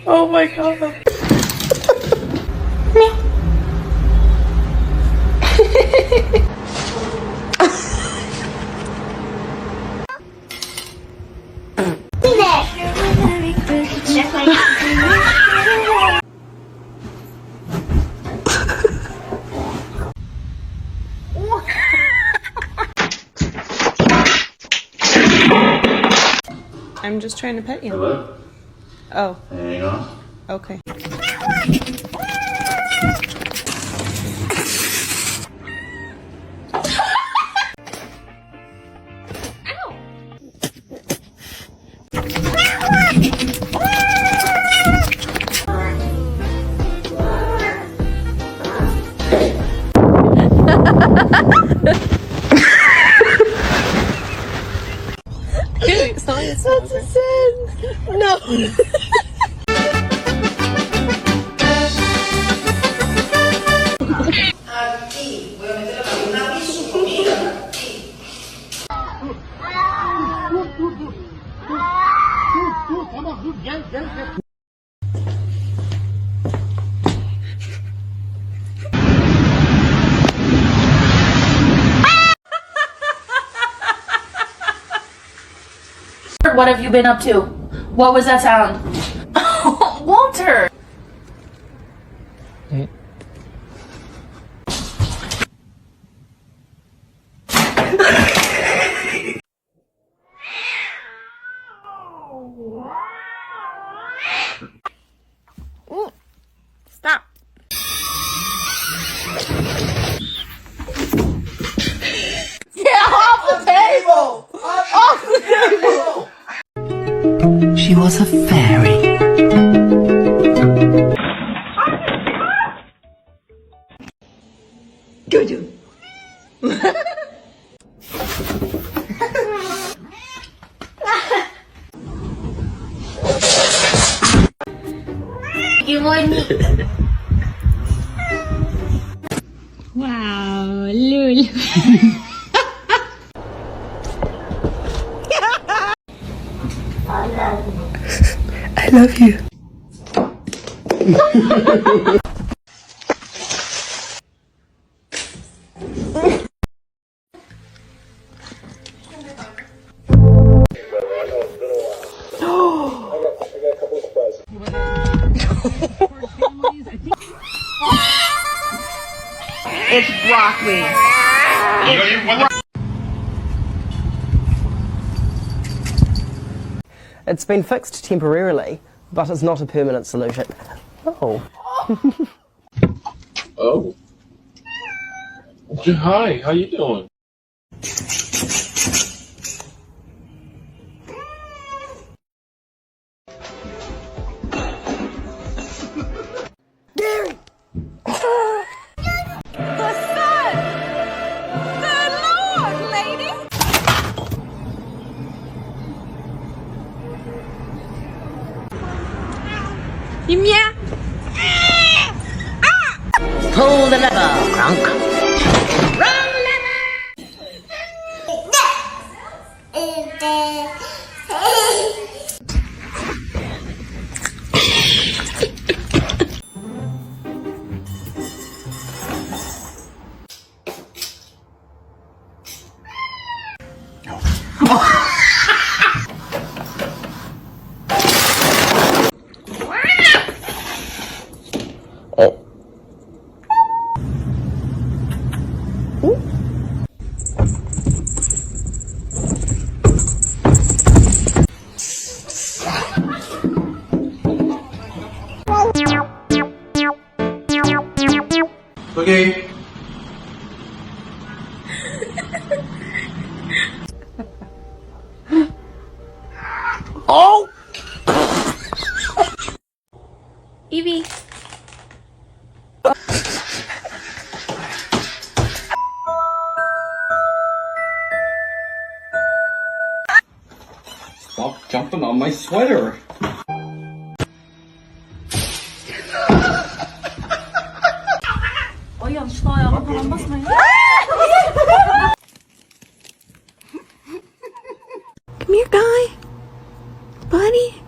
Oh my god. I'm just trying to pet you. Hello? Oh. Hang on. Okay. That's a sin. No. What have you been up to? What was that sound? Walter! Stop. Get off the table! Off the table! She was a fairy. Jojo. Wow, Lulu. I love you. It's broccoli. It's been fixed temporarily, but it's not a permanent solution. Oh. Oh. Hi, how you doing? Gary! The sun! The Lord, lady! Imya! Pull the lever, Gronk. Okay. Oh! Evie. Stop jumping on my sweater. yanlışlıkla ayağıma falan basmayın. Come here, guy. Buddy.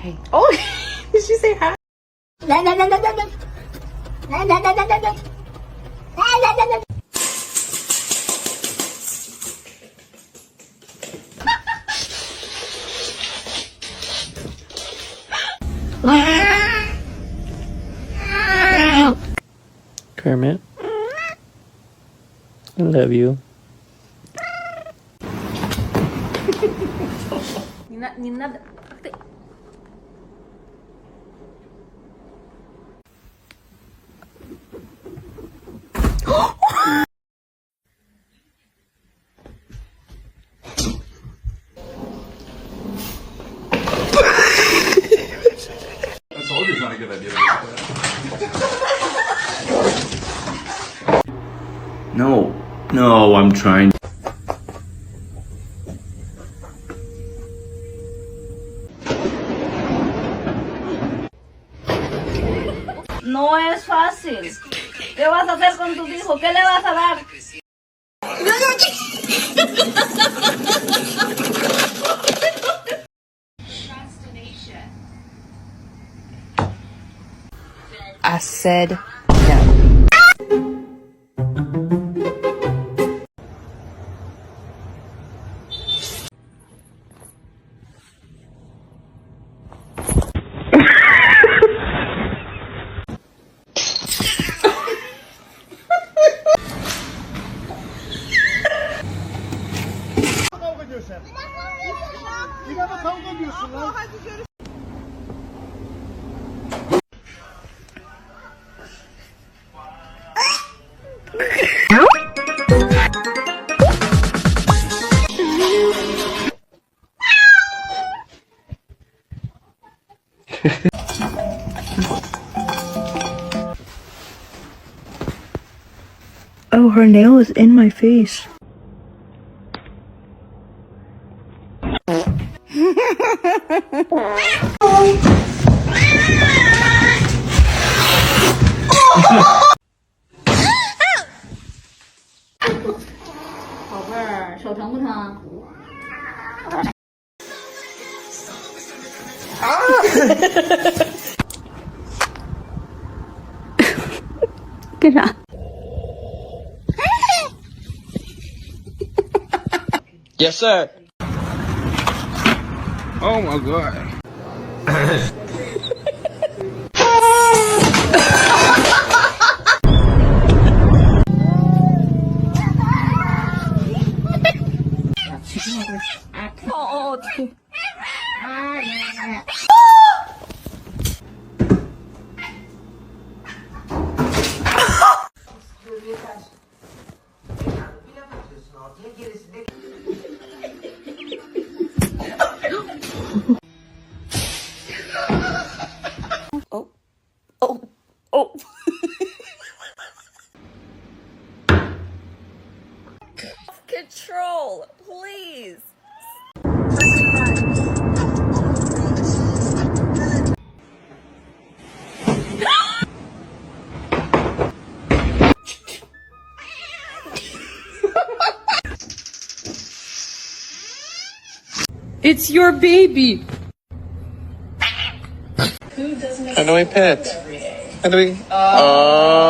Hey. Oh, did she say hi? Kermit, I love you. Не надо. Ты. I told you it's not a good idea. No, I'm trying. No es fácil. ¿Qué vas a hacer con tu hijo? ¿Qué le vas a dar? I said no. Oh, her nail is in my face. Yes, sir. Oh my god. Control, please. It's your baby. How do we pet? How do we? Oh.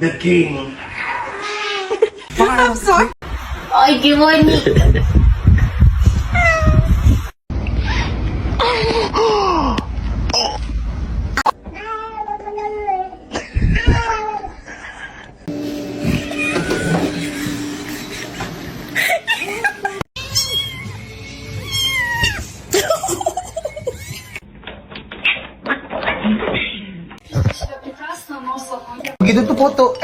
The king. Ay, qué bonito. Begitu tuh foto.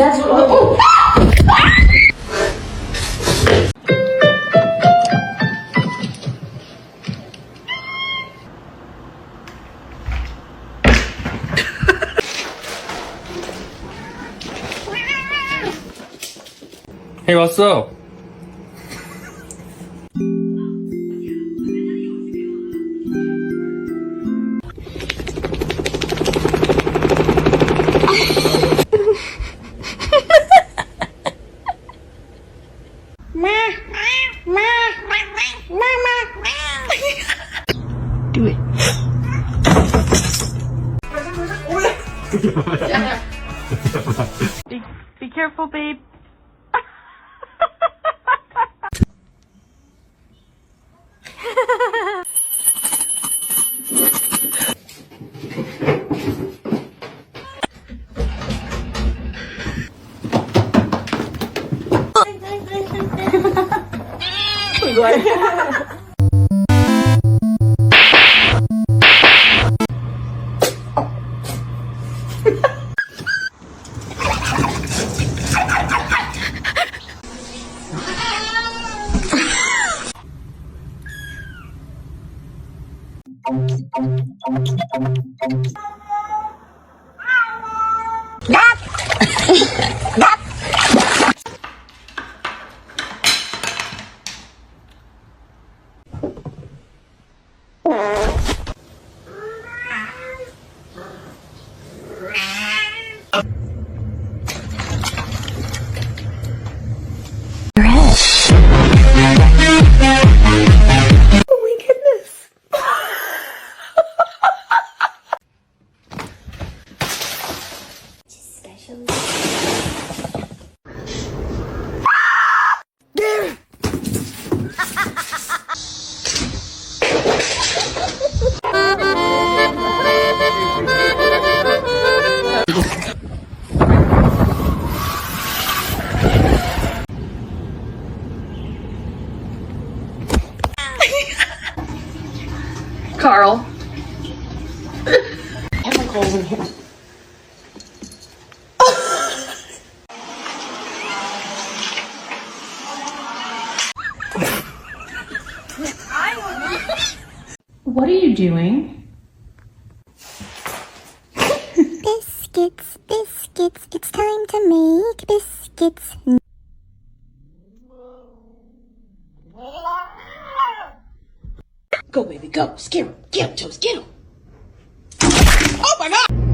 That's oh. Hey, what's up? Do it. Be careful, babe. Carl. Chemicals in here. What are you doing? Biscuits, biscuits, it's time to make biscuits. Go, baby, go. Scare him. Get him, Toast. Get him. Oh, my God.